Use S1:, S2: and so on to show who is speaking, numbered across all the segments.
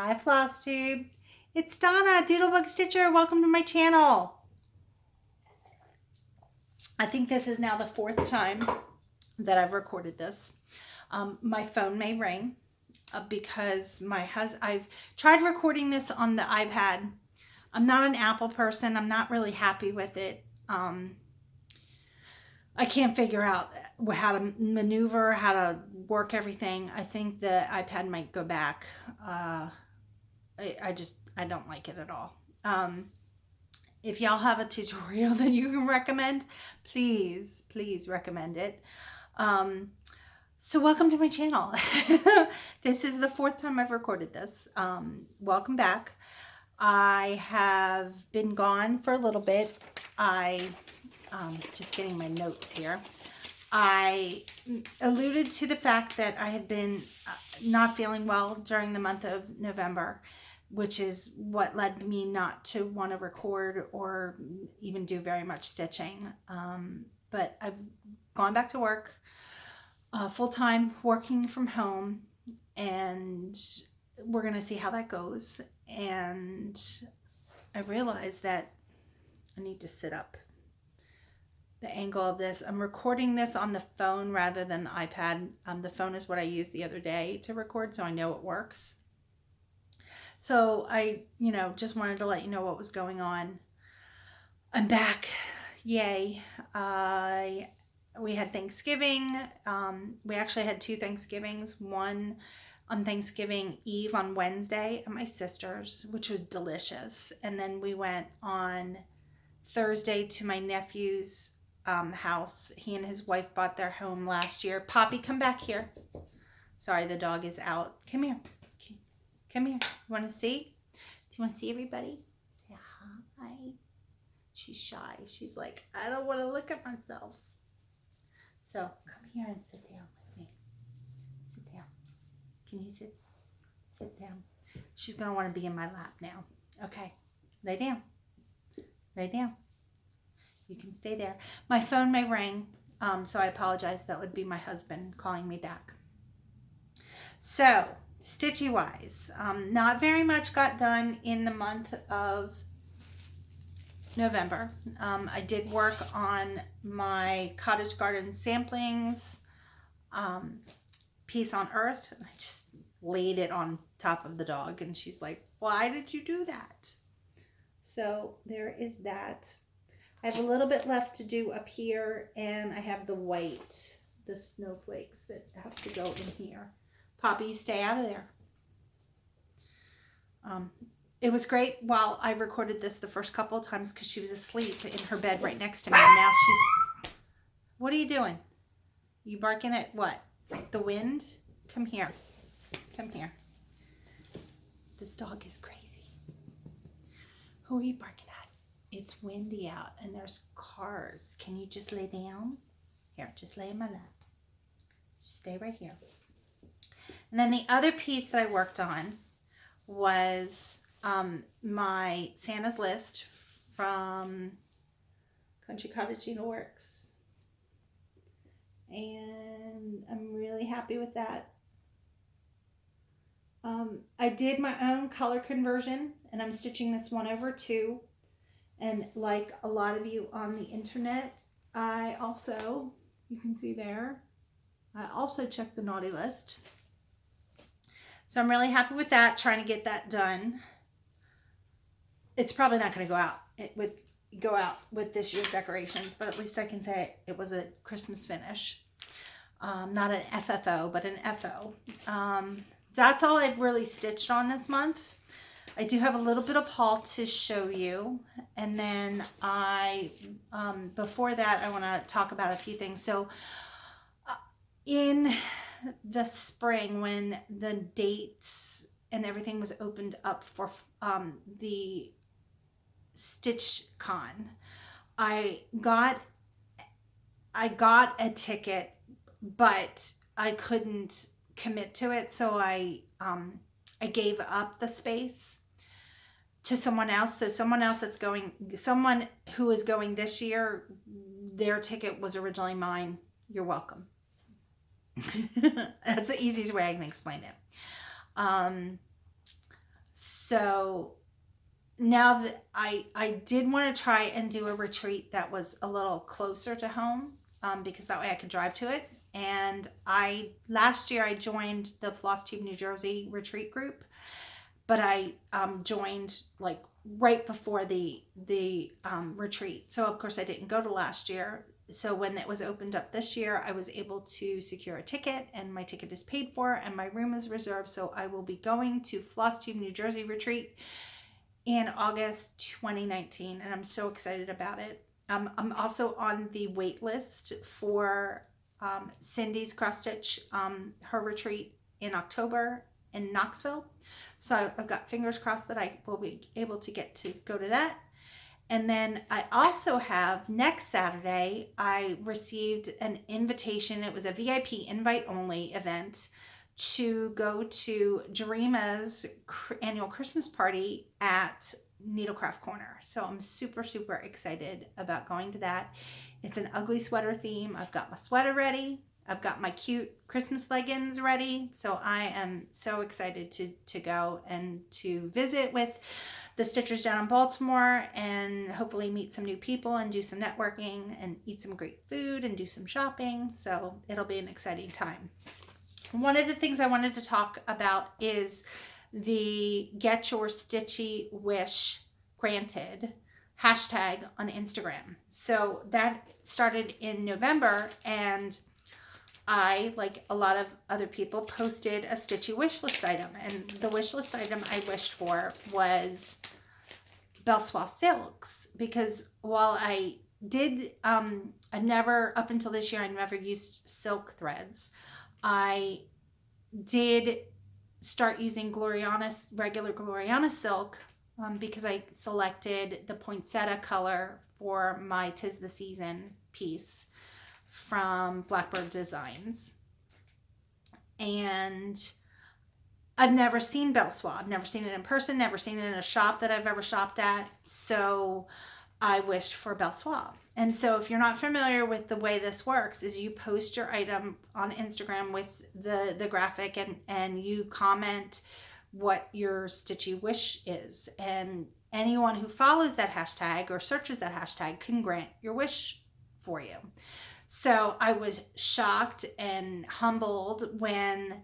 S1: Hi, Flosstube. It's Donna, Doodlebug Stitcher. Welcome to my channel. I think this is now the 4th time that I've recorded this. My phone may ring because I've tried recording this on the iPad. I'm not an Apple person. I'm not really happy with it. I can't figure out how to maneuver, how to work everything. I think the iPad might go back. I don't like it at all. If y'all have a tutorial that you can recommend, please recommend it. So welcome to my channel. This is the 4th time I've recorded this. Welcome back. I have been gone for a little bit. Just getting my notes here. I alluded to the fact that I had been not feeling well during the month of November, which is what led me not to want to record or even do very much stitching. But I've gone back to work full-time, working from home, and we're going to see how that goes. And I realized that I need to sit up. The angle of this, I'm recording this on the phone rather than the iPad. The phone is what I used the other day to record, so I know it works. So I, just wanted to let you know what was going on. I'm back. Yay. We had Thanksgiving. We actually had 2 Thanksgivings. One on Thanksgiving Eve on Wednesday at my sister's, which was delicious. And then we went on Thursday to my nephew's house. He and his wife bought their home last year. Poppy, come back here. Sorry, the dog is out. Come here. Come here. You want to see? Do you want to see everybody? Say hi. She's shy. She's like, I don't want to look at myself. So come here and sit down with me. Sit down. Can you sit? Sit down. She's going to want to be in my lap now. Okay. Lay down. Lay down. You can stay there. My phone may ring, so I apologize. That would be my husband calling me back. So, stitchy-wise, not very much got done in the month of November. I did work on my cottage garden samplings piece on earth. I just laid it on top of the dog, and she's like, why did you do that? So, there is that. I have a little bit left to do up here, and I have the white, the snowflakes that have to go in here. Poppy, you stay out of there. It was great while I recorded this the first couple of times because she was asleep in her bed right next to me. And now she's... What are you doing? You barking at what? The wind? Come here. Come here. This dog is crazy. Who are you barking at? It's windy out and there's cars. Can you just lay down? Here, just lay in my lap. Just stay right here. And then the other piece that I worked on was my Santa's list from Country Cottage Works. And I'm really happy with that. I did my own color conversion, and I'm stitching this 1/2. And like a lot of you on the internet, I also, you can see there, I also checked the naughty list. So I'm really happy with that, trying to get that done. It's probably not going to go out with this year's decorations, but at least I can say it was a Christmas finish. Not an FFO, but an FO. That's all I've really stitched on this month. I do have a little bit of haul to show you, and then before that I want to talk about a few things. So in the spring, when the dates and everything was opened up for the Stitch Con, I got a ticket, but I couldn't commit to it, so I gave up the space to someone else. So someone who is going this year, their ticket was originally mine. You're welcome. That's the easiest way I can explain it. So now that I did want to try and do a retreat that was a little closer to home, because that way I could drive to it. And last year I joined the Flosstube, New Jersey retreat group, but I joined like right before the retreat. So of course I didn't go to last year. So when it was opened up this year, I was able to secure a ticket, and my ticket is paid for and my room is reserved. So I will be going to Flosstube, New Jersey retreat in August 2019, and I'm so excited about it. I'm also on the wait list for Cindy's cross stitch, her retreat in October in Knoxville. So I've got fingers crossed that I will be able to get to go to that. And then I also have next Saturday, I received an invitation. It was a VIP invite only event to go to Dreama's annual Christmas party at Needlecraft Corner. So I'm super, super excited about going to that. It's an ugly sweater theme. I've got my sweater ready. I've got my cute Christmas leggings ready. So I am so excited to go and to visit with the Stitchers down in Baltimore, and hopefully meet some new people and do some networking and eat some great food and do some shopping. So it'll be an exciting time. One of the things I wanted to talk about is the Get Your Stitchy Wish Granted hashtag on Instagram. So that started in November, and I, like a lot of other people, posted a stitchy wish list item. And the wish list item I wished for was Belsois silks, because while I did, I never, up until this year, I never used silk threads. I did start using regular Gloriana silk, because I selected the poinsettia color for my 'Tis the Season piece from Blackbird Designs. And I've never seen Belsois. I've never seen it in person, never seen it in a shop that I've ever shopped at. So I wished for Belsois. And so if you're not familiar with the way this works, is you post your item on Instagram with the graphic, and you comment what your stitchy wish is. And anyone who follows that hashtag or searches that hashtag can grant your wish for you. So I was shocked and humbled when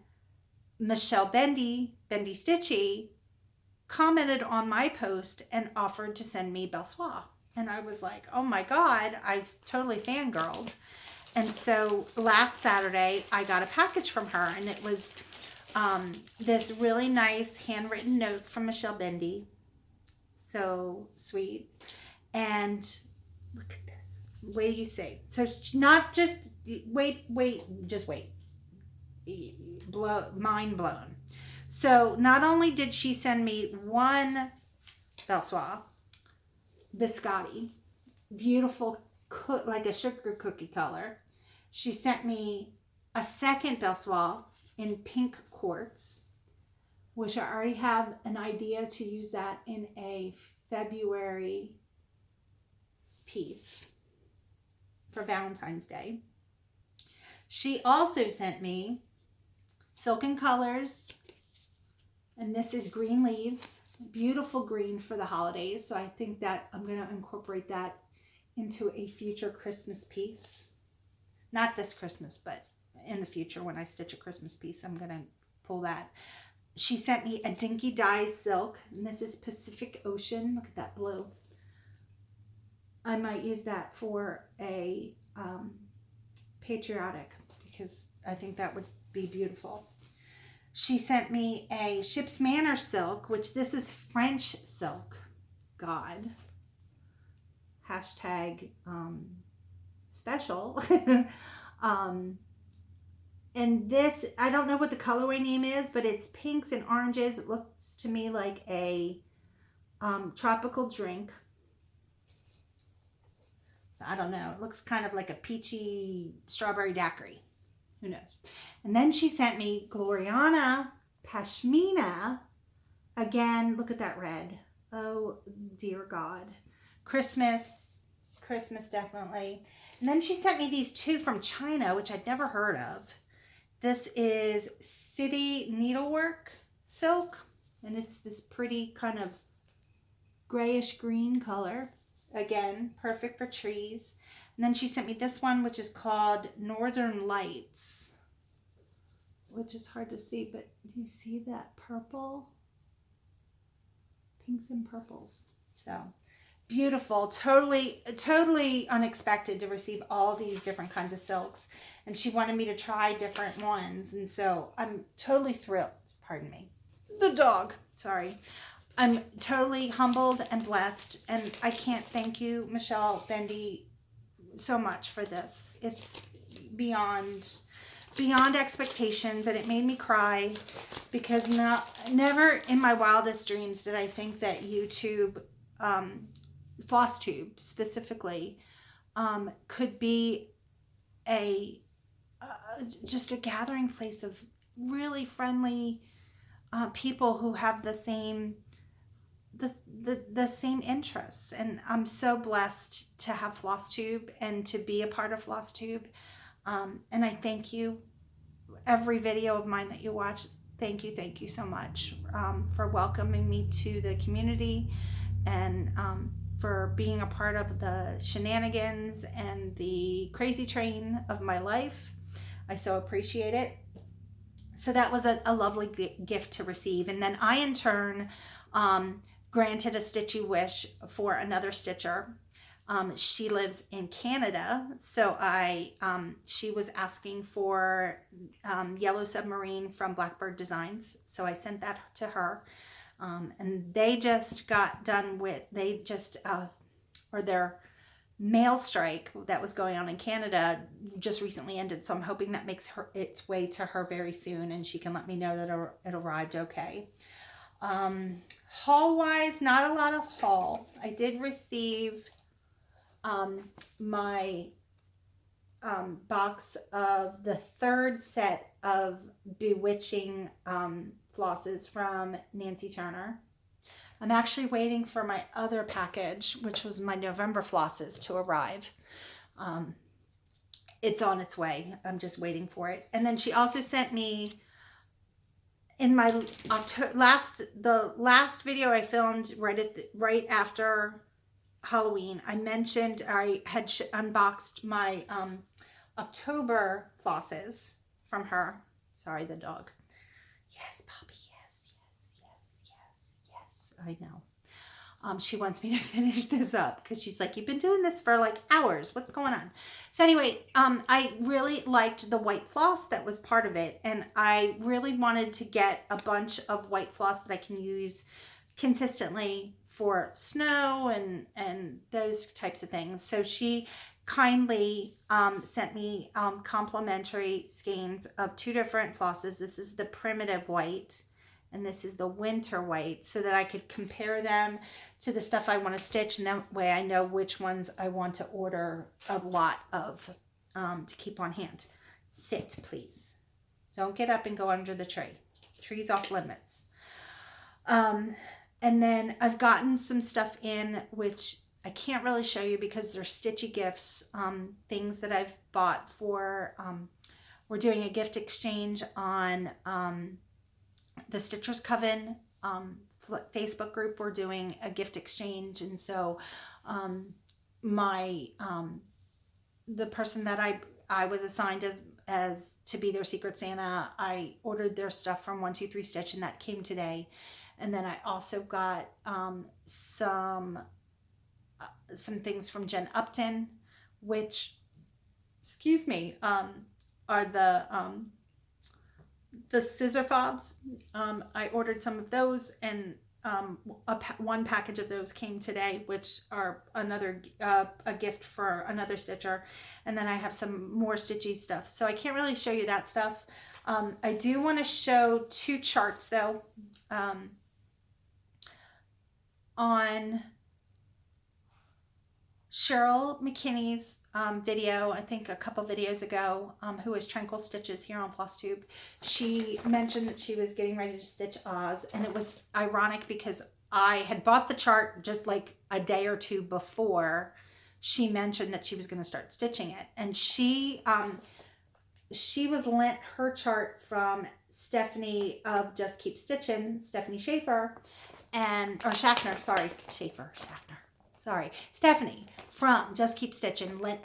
S1: Michelle Bendy Stitchy, commented on my post and offered to send me Belsois. And I was like, oh my God, I've totally fangirled. And so last Saturday, I got a package from her, and it was this really nice handwritten note from Michelle Bendy. So sweet. And look at this. What do you say? So not just, just wait. Mind blown. So not only did she send me one Belsois biscotti, beautiful, like a sugar cookie color, she sent me a second Belsois in pink quartz, which I already have an idea to use that in a February piece for Valentine's Day. She also sent me Silken Colors, and this is Green Leaves, beautiful green for the holidays. So I think that I'm going to incorporate that into a future Christmas piece. Not this Christmas, but in the future when I stitch a Christmas piece, I'm going to pull that. She sent me a Dinky Dye silk, and this is Pacific Ocean. Look at that blue. I might use that for a patriotic, because I think that would be beautiful. She sent me a Ship's Manor silk, which this is French silk. God. Hashtag special. And this, I don't know what the colorway name is, but it's pinks and oranges. It looks to me like a tropical drink. So I don't know. It looks kind of like a peachy strawberry daiquiri. Who knows? And then she sent me Gloriana Pashmina. Again, look at that red. Oh, dear God. Christmas definitely. And then she sent me these two from China, which I'd never heard of. This is City Needlework silk. and it's this pretty kind of grayish green color. Again, perfect for trees. And then she sent me this one, which is called Northern Lights, which is hard to see, but do you see that purple? Pinks and purples. So beautiful. Totally unexpected to receive all these different kinds of silks. And she wanted me to try different ones. And so I'm totally thrilled. Pardon me. The dog. Sorry. I'm totally humbled and blessed. And I can't thank you, Michelle Bendy, so much for this. It's beyond expectations, and it made me cry because never in my wildest dreams did I think that YouTube, Flosstube specifically, could be just a gathering place of really friendly people who have the same interests. And I'm so blessed to have Flosstube and to be a part of Flosstube. And I thank you. Every video of mine that you watch, thank you so much for welcoming me to the community, and for being a part of the shenanigans and the crazy train of my life. I so appreciate it. So that was a lovely gift to receive. And then I, in turn, granted a stitchy wish for another stitcher. She lives in Canada, so she was asking for Yellow Submarine from Blackbird Designs, so I sent that to her. And they just got done with, their mail strike that was going on in Canada just recently ended, so I'm hoping that makes its way to her very soon, and she can let me know that it arrived okay. Haul wise, not a lot of haul. I did receive my box of the third set of Bewitching flosses from Nancy Turner. I'm actually waiting for my other package, which was my November flosses, to arrive. It's on its way. I'm just waiting for it. And then she also sent me, in my the last video I filmed right after Halloween, I mentioned I had unboxed my October flosses from her. Sorry, the dog. Yes, Poppy. Yes. I know. She wants me to finish this up because she's like, you've been doing this for like hours. What's going on? So anyway, I really liked the white floss that was part of it. And I really wanted to get a bunch of white floss that I can use consistently for snow and those types of things. So she kindly sent me complimentary skeins of two different flosses. This is the primitive white and this is the winter white, so that I could compare them to the stuff I want to stitch, and that way I know which ones I want to order a lot of to keep on hand. Sit, please. Don't get up and go under the tree. Tree's off limits. And then I've gotten some stuff in, which I can't really show you because they're stitchy gifts, things that I've bought for, we're doing a gift exchange on the Stitchers Coven Facebook group. We're doing a gift exchange, and so the person that I was assigned as to be their Secret Santa, I ordered their stuff from 123 Stitch, and that came today. And then I also got some things from Jen Upton, which, excuse me, are the scissor fobs. I ordered some of those, and one package of those came today, which are another a gift for another stitcher. And then I have some more stitchy stuff, so I can't really show you that stuff. I do want to show two charts though. On Cheryl McKinney's video, I think a couple videos ago, who is Tranquil Stitches here on Flosstube, she mentioned that she was getting ready to stitch Oz, and it was ironic because I had bought the chart just like a day or two before she mentioned that she was going to start stitching it, and she was lent her chart from Stephanie of Just Keep Stitching, Stephanie Schaefer, or Schaffner, sorry, Schaefer, Schaffner, sorry, Stephanie from Just Keep Stitching lent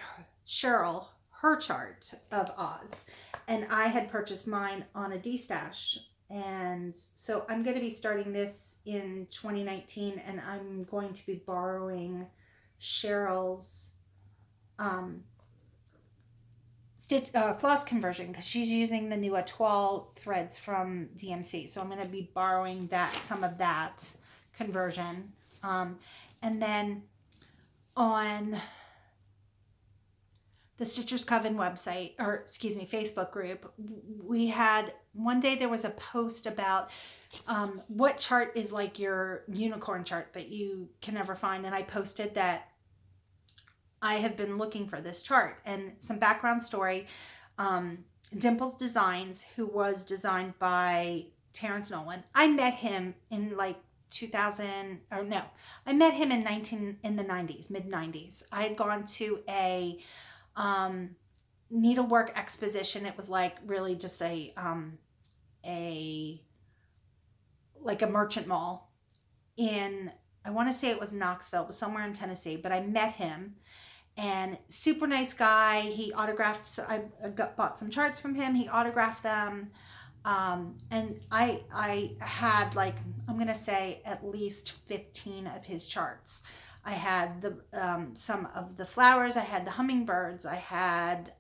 S1: Cheryl her chart of Oz, and I had purchased mine on a D-stash, and so I'm going to be starting this in 2019, and I'm going to be borrowing Cheryl's floss conversion, because she's using the new Etoile threads from DMC, so I'm going to be borrowing some of that conversion. And then on the Stitchers Coven website, or excuse me, Facebook group, we had one day there was a post about what chart is like your unicorn chart that you can never find, and I posted that I have been looking for this chart. And some background story, Dimples Designs, who was designed by Terrence Nolan, I met him in like 2000, or no, I met him in the 90s, mid 90s. I had gone to a needlework exposition. It was like really just a merchant mall in, I want to say it was Knoxville, but somewhere in Tennessee. But I met him, and super nice guy. He autographed, so I bought some charts from him. He autographed them. And I had, like, I'm going to say at least 15 of his charts. I had some of the flowers. I had the hummingbirds. I had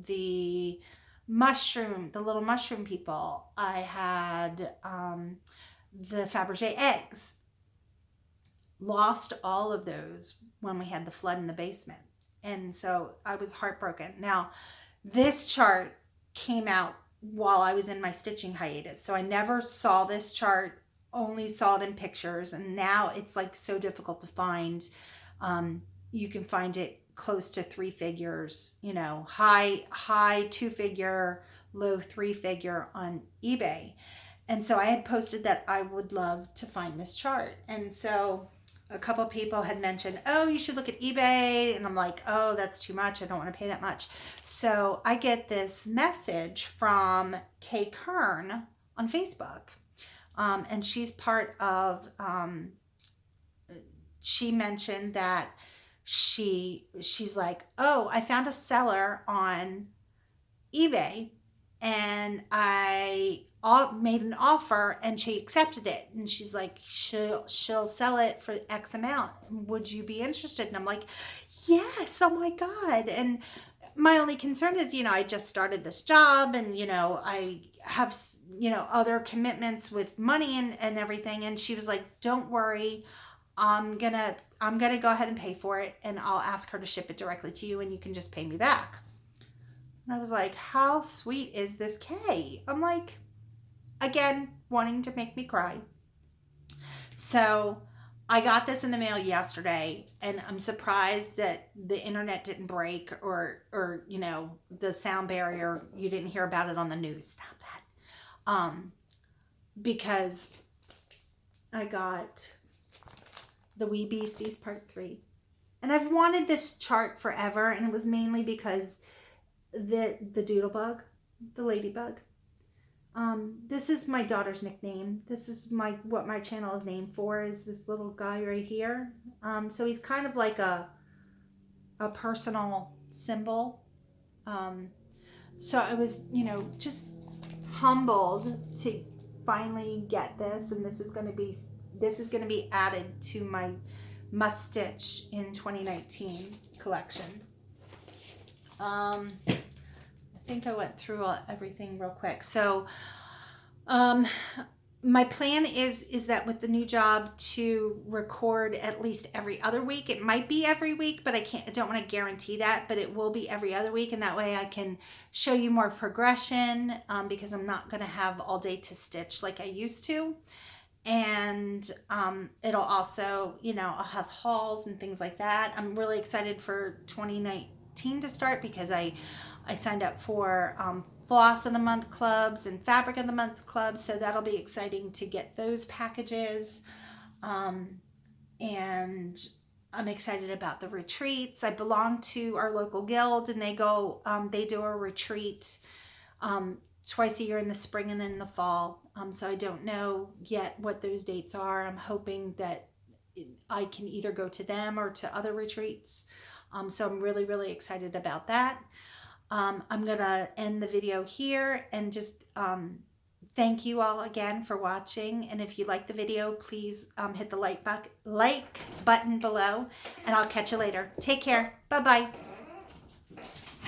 S1: the little mushroom people. I had the Fabergé eggs. Lost all of those when we had the flood in the basement. And so I was heartbroken. Now, this chart came out while I was in my stitching hiatus. So I never saw this chart, only saw it in pictures. And now it's like so difficult to find. You can find it close to 3 figures, high 2-figure, low 3-figure on eBay. And so I had posted that I would love to find this chart. And so a couple of people had mentioned, oh, you should look at eBay. And I'm like, oh, that's too much. I don't want to pay that much. So I get this message from Kay Kern on Facebook. And she's part of, she mentioned that she's like, oh, I found a seller on eBay, and I made an offer and she accepted it, and she's like, she'll sell it for X amount. Would you be interested? And I'm like, yes, oh my God. And my only concern is, I just started this job, and I have other commitments with money and everything. And she was like, don't worry, I'm gonna go ahead and pay for it, and I'll ask her to ship it directly to you, and you can just pay me back. And I was like, how sweet is this Kay? I'm like, again, wanting to make me cry. So I got this in the mail yesterday, and I'm surprised that the internet didn't break, or the sound barrier, you didn't hear about it on the news. Stop that. Because I got the Wee Beasties Part 3. And I've wanted this chart forever, and it was mainly because the doodlebug, the ladybug. This is my daughter's nickname. This is what my channel is named for, is this little guy right here. So he's kind of like a personal symbol. So I was, just humbled to finally get this, and this is going to be added to my Must Stitch in 2019 collection. I think I went through everything real quick. So my plan is that with the new job to record at least every other week. It might be every week, but I don't want to guarantee that, but it will be every other week, and that way I can show you more progression, because I'm not going to have all day to stitch like I used to. And it'll also, I'll have hauls and things like that. I'm really excited for 2019 to start, because I signed up for Floss of the Month clubs and Fabric of the Month clubs, so that'll be exciting to get those packages. And I'm excited about the retreats. I belong to our local guild, and they do a retreat twice a year in the spring and then in the fall. So I don't know yet what those dates are. I'm hoping that I can either go to them or to other retreats. So I'm really, really excited about that. I'm going to end the video here and just thank you all again for watching. And if you like the video, please hit the like button below, and I'll catch you later. Take care. Bye-bye.